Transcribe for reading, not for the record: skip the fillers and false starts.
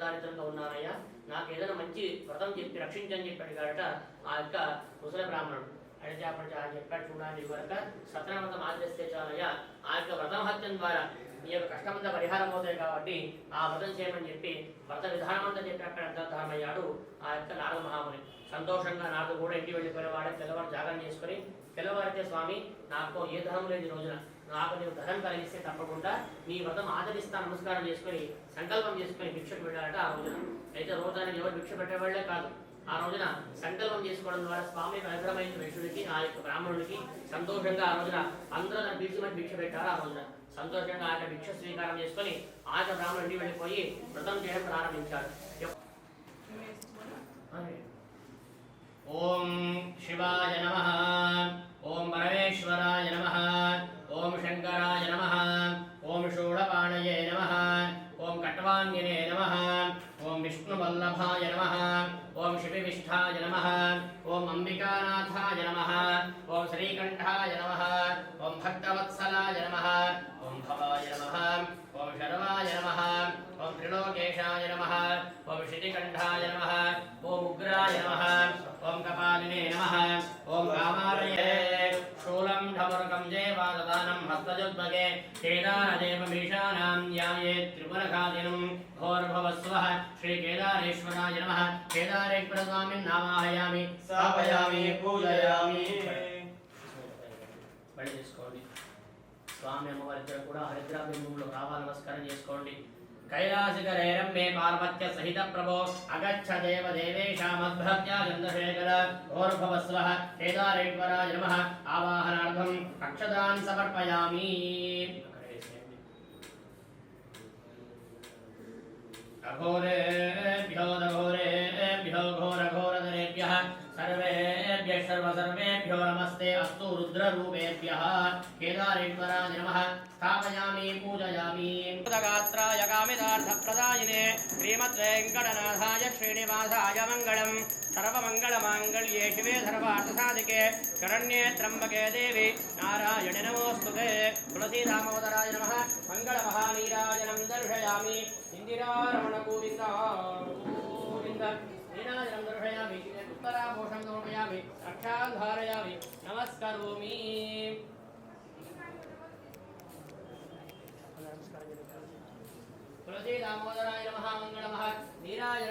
దీర్ఘదారిద్రంగా ఉన్నానయ్యా, నాకు ఏదైనా మంచి వ్రతం చెప్పి రక్షించని చెప్పి అడిగాడట ఆ యొక్క ముసలి బ్రాహ్మణుడు. అడిగితే అప్పుడు చెప్పాడు, చూడండి వరకు సత్యవ్రతం ఆచరిస్తే చాలయ్యా, ఆ యొక్క వ్రతమహత్యం ద్వారా ఈ యొక్క కష్టమంతా పరిహారం అవుతాయి కాబట్టి ఆ వ్రతం చేయమని చెప్పి వ్రత విధానం అంతా చెప్పి అక్కడ అంతర్ధారమయ్యాడు ఆ యొక్క నారద మహాముని. సంతోషంగా నారదు కూడా ఇంటికి వెళ్ళిపోయేవాడే. తెల్లవారు జాగరణ చేసుకుని తెల్లవారితే స్వామి నాకు ఏ ధనం లేదు ఈ రోజున, నాకు నీవు ధనం కలిగిస్తే తప్పకుండా నీ వ్రతం ఆచరిస్తా నమస్కారం చేసుకుని సంకల్పం చేసుకుని భిక్షకు వెళ్ళాలట ఆ రోజున. అయితే రోజానికి ఎవరు భిక్ష పెట్టేవాళ్లే కాదు, ఆ రోజున సంకల్పం చేసుకోవడం ద్వారా స్వామికి అనుగ్రహమైన వైశ్యుడికి ఆ యొక్క బ్రాహ్మణుడికి సంతోషంగా ఆ రోజున అందరూ తన పిలిచిమని భిక్ష పెట్టారు. ఆ రోజున సంతోషంగా ఆయన భిక్ష స్వీకారం చేసుకుని ఆయన బ్రాహ్మణుడి వెళ్ళిపోయి వ్రతం చేయడం ప్రారంభించాడు. ఓం శివాయ నమః, ఓం పరమేశ్వరాయ నమః, ఓం శంకరాయ నమః, ఓం షోడపాణయే నమః, ఓం కట్వాంగినే నమః, ఓం విష్ణువల్లభాయ నమః, ఓం శివివిష్ఠాయ నమః, ఓం అంబికానాథాయ నమః, ఓం శ్రీకంఠాయ నమః, ఓం భక్తవత్సలాయ నమః, ఓం భవాయ నమః, ఓం శర్వాయ నమః, ఓం త్రిలోకేశాయ నమః, ఓం శితికంఠాయ నమః, ఓం ఉగ్రాయ నమః, ఓం కపాలినే నమః, ఓం కామారయే శూలం ఢమరుకం జయవాదదానం హస్తజుద్భగే కేదారదేవమీశానాం ధ్యాయే త్రిపురఘాతినం ఘోర్భవస్వః శ్రీ కేదారేశ్వరాయ నమః. కేదారేశ్వర స్వామిని నామాహయామి, స్థాపయామి, పూజయామి. బడి చేసుకోండి. స్వామి అమ్మవారిద్దరు కూడా హరిద్రా బింబంలో కావాలి, నమస్కారం చేసుకోండి. कैलासिकरेरं मे पार्वत्य सहित प्रभो अगच्छ देव देवेशामद्भक्त्या चन्द्रशेखर घोरभवस्वः केदारेश्वराय नमः. आवाहनार्थं अक्षतान् समर्पयामि. अघोरेभ्यो दघोरेभ्यो घोरघोरधरेभ्यः सर्वेभ्यः सर्वेभ्यो नमस्ते अस्तु रुद्ररूपेभ्यः. केदारेश्वराय नमः. स्थापयामि, पूजयामि. गात्राय कामितार्थप्रदायिने श्रीमद्वेङ्कटनाथाय श्रीनिवासाय मङ्गलम्. सर्वमङ्गलमाङ्गल्ये शिवे सर्वार्थसाधिके शरण्ये त्र्यम्बके देवी नारायणे नमोऽस्तुते. तुलसीदामोदराय नमः. मङ्गलमहानीराजनं दर्शयामि. इन्दिरारमण गोविन्द गोविन्द नीराजनं दर्शयामि. उत्तराभूषं समर्पयामि. रक्षां धारयामि. नमस्करोमि. तुलसी दामोदराय नमः. मंगलमः नीराय